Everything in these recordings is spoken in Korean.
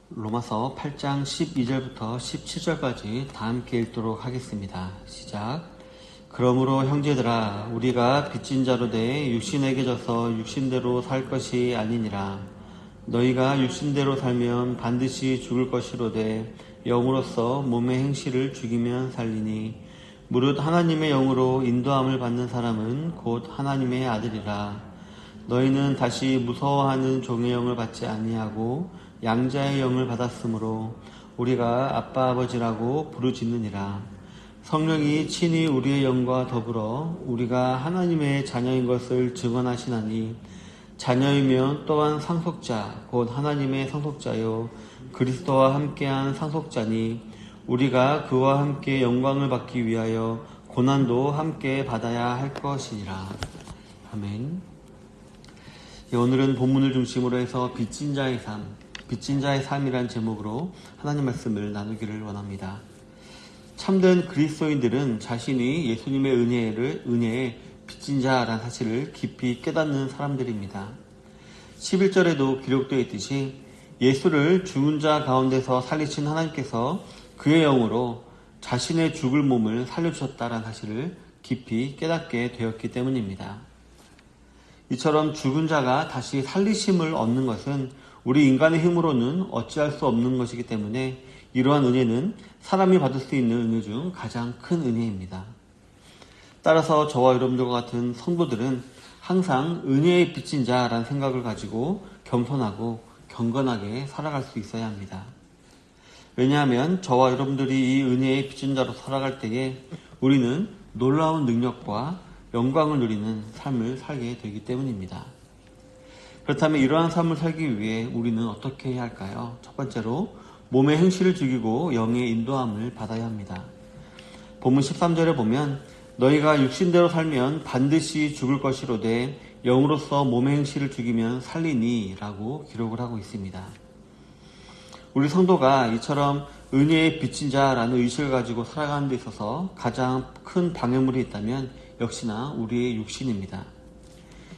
로마서 8장 12절부터 17절까지 다 함께 읽도록 하겠습니다. 시작. 그러므로 형제들아 우리가 빚진 자로 돼 육신에게 져서 육신대로 살 것이 아니니라. 너희가 육신대로 살면 반드시 죽을 것이로되 영으로서 몸의 행실을 죽이면 살리니 무릇 하나님의 영으로 인도함을 받는 사람은 곧 하나님의 아들이라. 너희는 다시 무서워하는 종의 영을 받지 아니하고 양자의 영을 받았으므로 우리가 아빠 아버지라고 부르짖느니라. 성령이 친히 우리의 영과 더불어 우리가 하나님의 자녀인 것을 증언하시나니 자녀이면 또한 상속자 곧 하나님의 상속자요 그리스도와 함께한 상속자니 우리가 그와 함께 영광을 받기 위하여 고난도 함께 받아야 할 것이니라. 아멘. 오늘은 본문을 중심으로 해서 빚진 자의 삶이란 제목으로 하나님 말씀을 나누기를 원합니다. 참된 그리스도인들은 자신이 예수님의 은혜에 빚진 자라는 사실을 깊이 깨닫는 사람들입니다. 11절에도 기록되어 있듯이 예수를 죽은 자 가운데서 살리신 하나님께서 그의 영으로 자신의 죽을 몸을 살려주셨다는 사실을 깊이 깨닫게 되었기 때문입니다. 이처럼 죽은 자가 다시 살리심을 얻는 것은 우리 인간의 힘으로는 어찌할 수 없는 것이기 때문에 이러한 은혜는 사람이 받을 수 있는 은혜 중 가장 큰 은혜입니다. 따라서 저와 여러분들과 같은 성도들은 항상 은혜에 빚진 자라는 생각을 가지고 겸손하고 경건하게 살아갈 수 있어야 합니다. 왜냐하면 저와 여러분들이 이 은혜에 빚진 자로 살아갈 때에 우리는 놀라운 능력과 영광을 누리는 삶을 살게 되기 때문입니다. 그렇다면 이러한 삶을 살기 위해 우리는 어떻게 해야 할까요? 첫 번째로 몸의 행실을 죽이고 영의 인도함을 받아야 합니다. 본문 13절에 보면 너희가 육신대로 살면 반드시 죽을 것이로되 영으로서 몸의 행실을 죽이면 살리니 라고 기록을 하고 있습니다. 우리 성도가 이처럼 은혜에 빚진 자라는 의식을 가지고 살아가는 데 있어서 가장 큰 방해물이 있다면 역시나 우리의 육신입니다.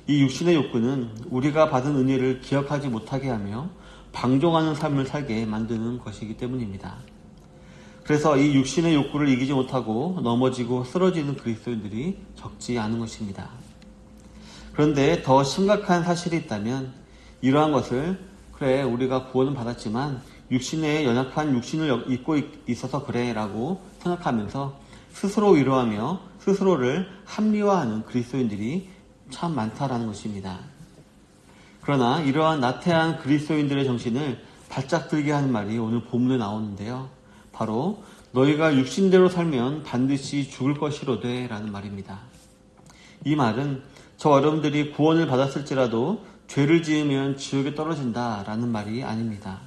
이 육신의 욕구는 우리가 받은 은혜를 기억하지 못하게 하며 방종하는 삶을 살게 만드는 것이기 때문입니다. 그래서 이 육신의 욕구를 이기지 못하고 넘어지고 쓰러지는 그리스도인들이 적지 않은 것입니다. 그런데 더 심각한 사실이 있다면 이러한 것을 그래 우리가 구원은 받았지만 육신에 연약한 육신을 입고 있어서 그래 라고 생각하면서 스스로 위로하며 스스로를 합리화하는 그리스도인들이 참 많다라는 것입니다. 그러나 이러한 나태한 그리스도인들의 정신을 바짝 들게 하는 말이 오늘 본문에 나오는데요. 바로 너희가 육신대로 살면 반드시 죽을 것이로되 라는 말입니다. 이 말은 저와 여러분들이 구원을 받았을지라도 죄를 지으면 지옥에 떨어진다 라는 말이 아닙니다.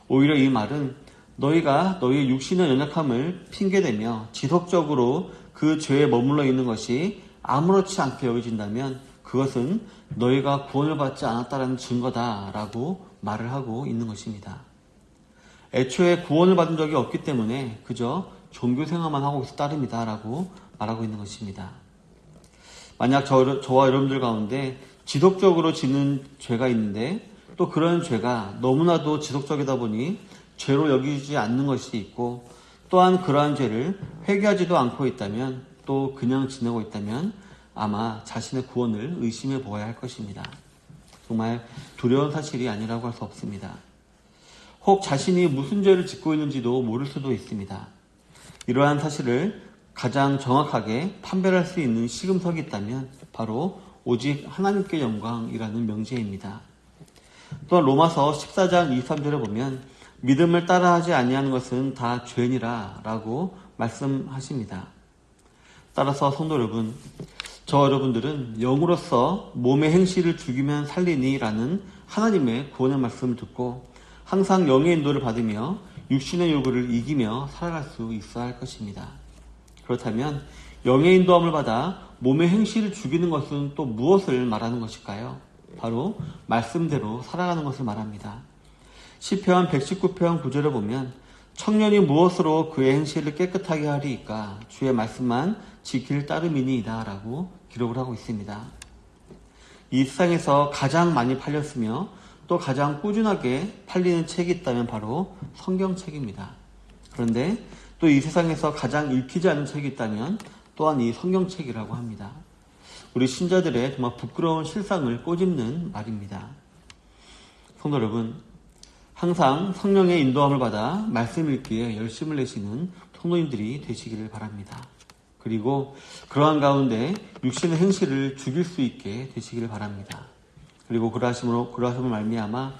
오히려 이 말은 너희가 너희의 육신의 연약함을 핑계대며 지속적으로 그 죄에 머물러 있는 것이 아무렇지 않게 여겨진다면 그것은 너희가 구원을 받지 않았다는 증거다라고 말을 하고 있는 것입니다. 애초에 구원을 받은 적이 없기 때문에 그저 종교생활만 하고 있을 따름이다라고 말하고 있는 것입니다. 만약 저와 여러분들 가운데 지속적으로 짓는 죄가 있는데 또 그런 죄가 너무나도 지속적이다 보니 죄로 여기지 않는 것이 있고 또한 그러한 죄를 회개하지도 않고 있다면 또 그냥 지내고 있다면 아마 자신의 구원을 의심해 보아야 할 것입니다. 정말 두려운 사실이 아니라고 할 수 없습니다. 혹 자신이 무슨 죄를 짓고 있는지도 모를 수도 있습니다. 이러한 사실을 가장 정확하게 판별할 수 있는 시금석이 있다면 바로 오직 하나님께 영광이라는 명제입니다. 또한 로마서 14장 23절에 보면 믿음을 따라하지 아니하는 것은 다 죄니라 라고 말씀하십니다. 따라서 성도 여러분, 저 여러분들은 영으로서 몸의 행실을 죽이면 살리니 라는 하나님의 구원의 말씀을 듣고 항상 영의 인도를 받으며 육신의 요구를 이기며 살아갈 수 있어야 할 것입니다. 그렇다면 영의 인도함을 받아 몸의 행실을 죽이는 것은 또 무엇을 말하는 것일까요? 바로 말씀대로 살아가는 것을 말합니다. 시편 119편 9절에 보면 청년이 무엇으로 그의 행실을 깨끗하게 하리이까 주의 말씀만 지킬 따름이니이다 라고 기록을 하고 있습니다. 이 세상에서 가장 많이 팔렸으며 또 가장 꾸준하게 팔리는 책이 있다면 바로 성경책입니다. 그런데 또 이 세상에서 가장 읽히지 않은 책이 있다면 또한 이 성경책이라고 합니다. 우리 신자들의 정말 부끄러운 실상을 꼬집는 말입니다. 성도 여러분, 항상 성령의 인도함을 받아 말씀 읽기에 열심을 내시는 성도님들이 되시기를 바랍니다. 그리고 그러한 가운데 육신의 행실을 죽일 수 있게 되시기를 바랍니다. 그리고 그러하심을 말미암아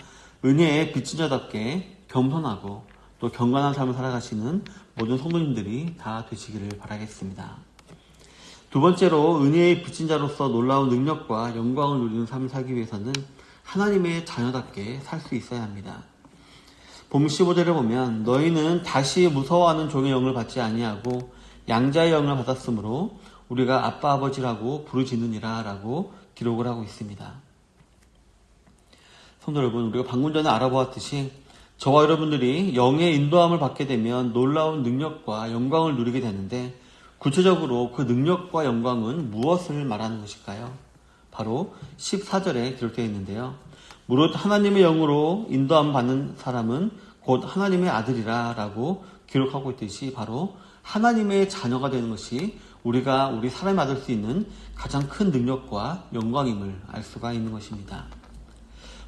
은혜의 빚진 자답게 겸손하고 또 경건한 삶을 살아가시는 모든 성도님들이 다 되시기를 바라겠습니다. 두 번째로 은혜의 빚진 자로서 놀라운 능력과 영광을 누리는 삶을 살기 위해서는 하나님의 자녀답게 살 수 있어야 합니다. 본 15절을 보면 너희는 다시 무서워하는 종의 영을 받지 아니하고 양자의 영을 받았으므로 우리가 아빠 아버지라고 부르짖느니라 라고 기록을 하고 있습니다. 성도 여러분, 우리가 방금 전에 알아보았듯이 저와 여러분들이 영의 인도함을 받게 되면 놀라운 능력과 영광을 누리게 되는데 구체적으로 그 능력과 영광은 무엇을 말하는 것일까요? 바로 14절에 기록되어 있는데요. 무릇 하나님의 영으로 인도함 받는 사람은 곧 하나님의 아들이라 라고 기록하고 있듯이 바로 하나님의 자녀가 되는 것이 우리 사람이 받을 수 있는 가장 큰 능력과 영광임을 알 수가 있는 것입니다.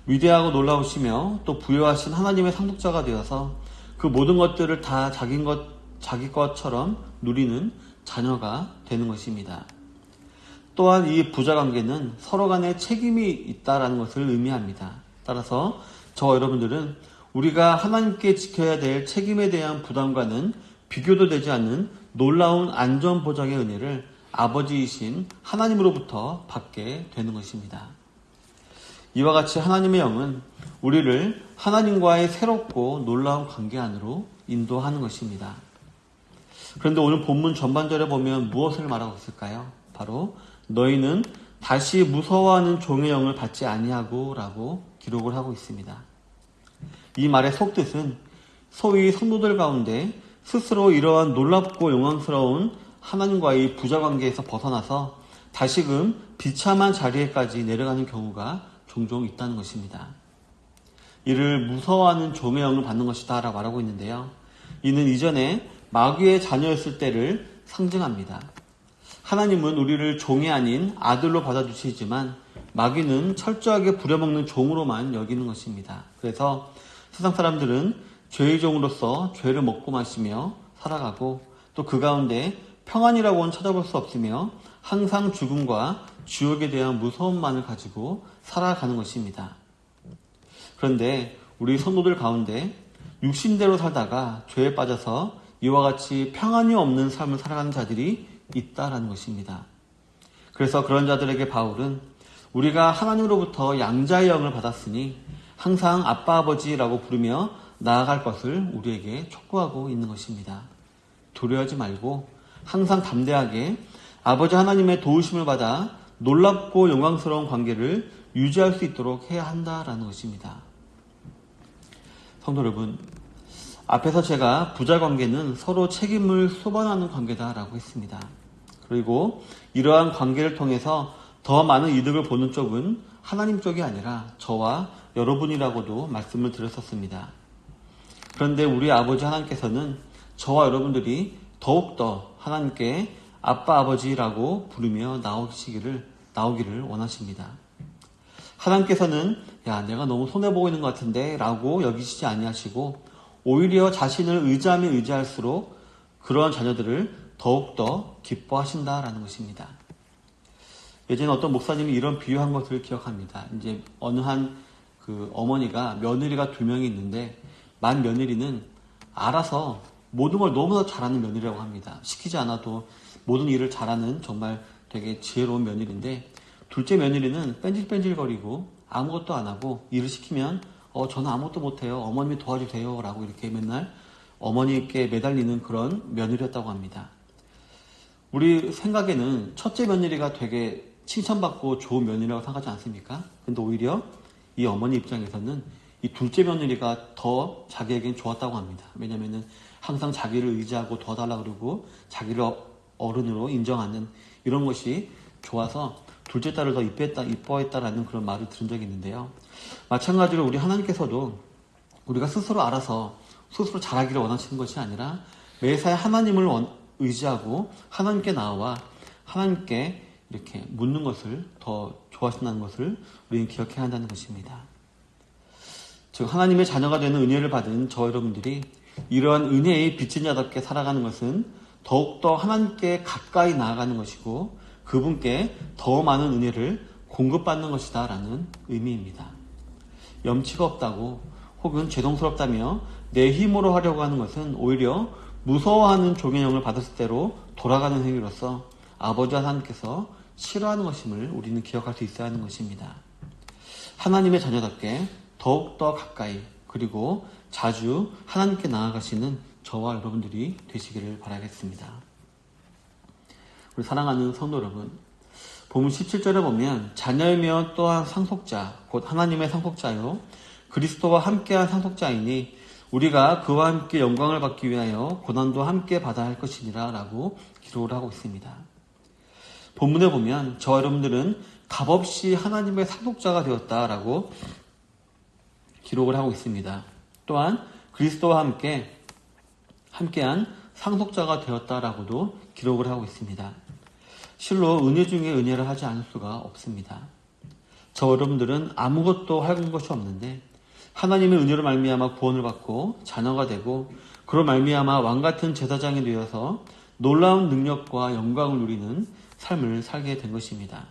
위대하고 놀라우시며 또 부여하신 하나님의 상속자가 되어서 그 모든 것들을 다 자기 것처럼 누리는 자녀가 되는 것입니다. 또한 이 부자관계는 서로 간에 책임이 있다는 것을 의미합니다. 따라서 저와 여러분들은 우리가 하나님께 지켜야 될 책임에 대한 부담과는 비교도 되지 않는 놀라운 안전보장의 은혜를 아버지이신 하나님으로부터 받게 되는 것입니다. 이와 같이 하나님의 영은 우리를 하나님과의 새롭고 놀라운 관계 안으로 인도하는 것입니다. 그런데 오늘 본문 전반절에 보면 무엇을 말하고 있을까요? 바로 너희는 다시 무서워하는 종의 영을 받지 아니하고 라고 기록을 하고 있습니다. 이 말의 속뜻은 소위 성도들 가운데 스스로 이러한 놀랍고 영광스러운 하나님과의 부자관계에서 벗어나서 다시금 비참한 자리에까지 내려가는 경우가 종종 있다는 것입니다. 이를 무서워하는 종의 영을 받는 것이다 라고 말하고 있는데요. 이는 이전에 마귀의 자녀였을 때를 상징합니다. 하나님은 우리를 종이 아닌 아들로 받아주시지만 마귀는 철저하게 부려먹는 종으로만 여기는 것입니다. 그래서 세상 사람들은 죄의 종으로서 죄를 먹고 마시며 살아가고 또 그 가운데 평안이라고는 찾아볼 수 없으며 항상 죽음과 지옥에 대한 무서움만을 가지고 살아가는 것입니다. 그런데 우리 성도들 가운데 육신대로 살다가 죄에 빠져서 이와 같이 평안이 없는 삶을 살아가는 자들이 있다라는 것입니다. 그래서 그런 자들에게 바울은 우리가 하나님으로부터 양자의 영을 받았으니 항상 아빠 아버지라고 부르며 나아갈 것을 우리에게 촉구하고 있는 것입니다. 두려워하지 말고 항상 담대하게 아버지 하나님의 도우심을 받아 놀랍고 영광스러운 관계를 유지할 수 있도록 해야 한다라는 것입니다. 성도 여러분, 앞에서 제가 부자관계는 서로 책임을 소반하는 관계다라고 했습니다. 그리고 이러한 관계를 통해서 더 많은 이득을 보는 쪽은 하나님 쪽이 아니라 저와 여러분이라고도 말씀을 드렸었습니다. 그런데 우리 아버지 하나님께서는 저와 여러분들이 더욱더 하나님께 아빠 아버지라고 부르며 나오기를 원하십니다. 하나님께서는 내가 너무 손해보고 있는 것 같은데 라고 여기시지 아니하시고 오히려 자신을 의지하면 의지할수록 그러한 자녀들을 더욱더 기뻐하신다라는 것입니다. 예전에 어떤 목사님이 이런 비유한 것을 기억합니다. 이제 어느 어머니가 며느리가 2명이 있는데 만 며느리는 알아서 모든 걸 너무나 잘하는 며느리라고 합니다. 시키지 않아도 모든 일을 잘하는 정말 되게 지혜로운 며느리인데 둘째 며느리는 뺀질뺀질거리고 아무것도 안 하고 일을 시키면 저는 아무것도 못해요. 어머님이 도와주세요. 라고 이렇게 맨날 어머니께 매달리는 그런 며느리였다고 합니다. 우리 생각에는 첫째 며느리가 되게 칭찬받고 좋은 며느리라고 생각하지 않습니까? 근데 오히려 이 어머니 입장에서는 이 둘째 며느리가 더 자기에겐 좋았다고 합니다. 왜냐면은 항상 자기를 의지하고 도와달라고 그러고 자기를 어른으로 인정하는 이런 것이 좋아서 둘째 딸을 더 이뻐했다라는 그런 말을 들은 적이 있는데요. 마찬가지로 우리 하나님께서도 우리가 스스로 알아서 스스로 잘하기를 원하시는 것이 아니라 매사에 하나님을 의지하고 하나님께 나와 하나님께 이렇게 묻는 것을 더 좋아하신다는 것을 우리는 기억해야 한다는 것입니다. 즉 하나님의 자녀가 되는 은혜를 받은 저 여러분들이 이러한 은혜의 빚진 자답게 살아가는 것은 더욱더 하나님께 가까이 나아가는 것이고 그분께 더 많은 은혜를 공급받는 것이다 라는 의미입니다. 염치가 없다고 혹은 죄송스럽다며 내 힘으로 하려고 하는 것은 오히려 무서워하는 종의 영을 받았을 때로 돌아가는 행위로서 아버지 하나님께서 싫어하는 것임을 우리는 기억할 수 있어야 하는 것입니다. 하나님의 자녀답게 더욱더 가까이 그리고 자주 하나님께 나아가시는 저와 여러분들이 되시기를 바라겠습니다. 우리 사랑하는 성도 여러분, 본문 17절에 보면 자녀이며 또한 상속자, 곧 하나님의 상속자요 그리스도와 함께한 상속자이니 우리가 그와 함께 영광을 받기 위하여 고난도 함께 받아야 할 것이니라 라고 기록을 하고 있습니다. 본문에 보면 저와 여러분들은 값없이 하나님의 상속자가 되었다라고 기록을 하고 있습니다. 또한 그리스도와 함께한 상속자가 되었다라고도 기록을 하고 있습니다. 실로 은혜 중에 은혜를 하지 않을 수가 없습니다. 저 여러분들은 아무것도 할 것이 없는데 하나님의 은혜로 말미암아 구원을 받고 자녀가 되고 그로 말미암아 왕같은 제사장이 되어서 놀라운 능력과 영광을 누리는 삶을 살게 된 것입니다.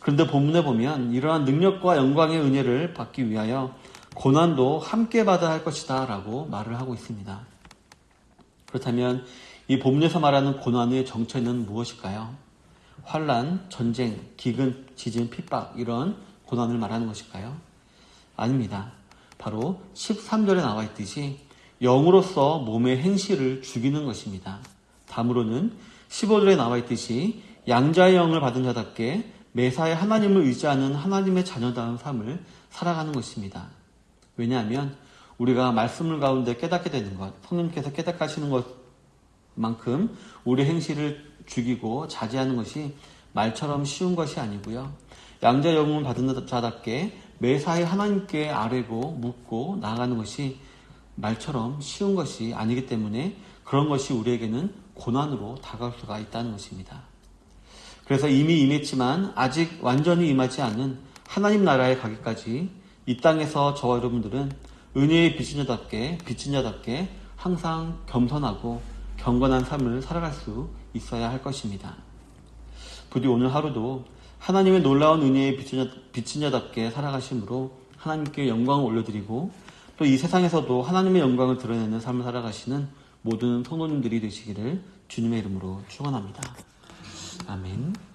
그런데 본문에 보면 이러한 능력과 영광의 은혜를 받기 위하여 고난도 함께 받아야 할 것이다 라고 말을 하고 있습니다. 그렇다면 이 본문에서 말하는 고난의 정체는 무엇일까요? 환난, 전쟁, 기근, 지진, 핍박 이런 고난을 말하는 것일까요? 아닙니다. 바로 13절에 나와 있듯이 영으로서 몸의 행실을 죽이는 것입니다. 다음으로는 15절에 나와 있듯이 양자의 영을 받은 자답게 매사에 하나님을 의지하는 하나님의 자녀다운 삶을 살아가는 것입니다. 왜냐하면 우리가 말씀을 가운데 깨닫게 되는 것, 성령께서 깨닫게 하시는 것만큼 우리의 행실을 죽이고 자제하는 것이 말처럼 쉬운 것이 아니고요. 양자의 영을 받은 자답게 매사에 하나님께 아뢰고 묻고 나아가는 것이 말처럼 쉬운 것이 아니기 때문에 그런 것이 우리에게는 고난으로 다가올 수가 있다는 것입니다. 그래서 이미 임했지만 아직 완전히 임하지 않은 하나님 나라에 가기까지 이 땅에서 저와 여러분들은 은혜의 빚진 자답게 항상 겸손하고 경건한 삶을 살아갈 수 있어야 할 것입니다. 부디 오늘 하루도 하나님의 놀라운 은혜의 빚진 자답게 살아가심으로 하나님께 영광을 올려드리고 또 이 세상에서도 하나님의 영광을 드러내는 삶을 살아가시는 모든 성도님들이 되시기를 주님의 이름으로 축원합니다. 아멘.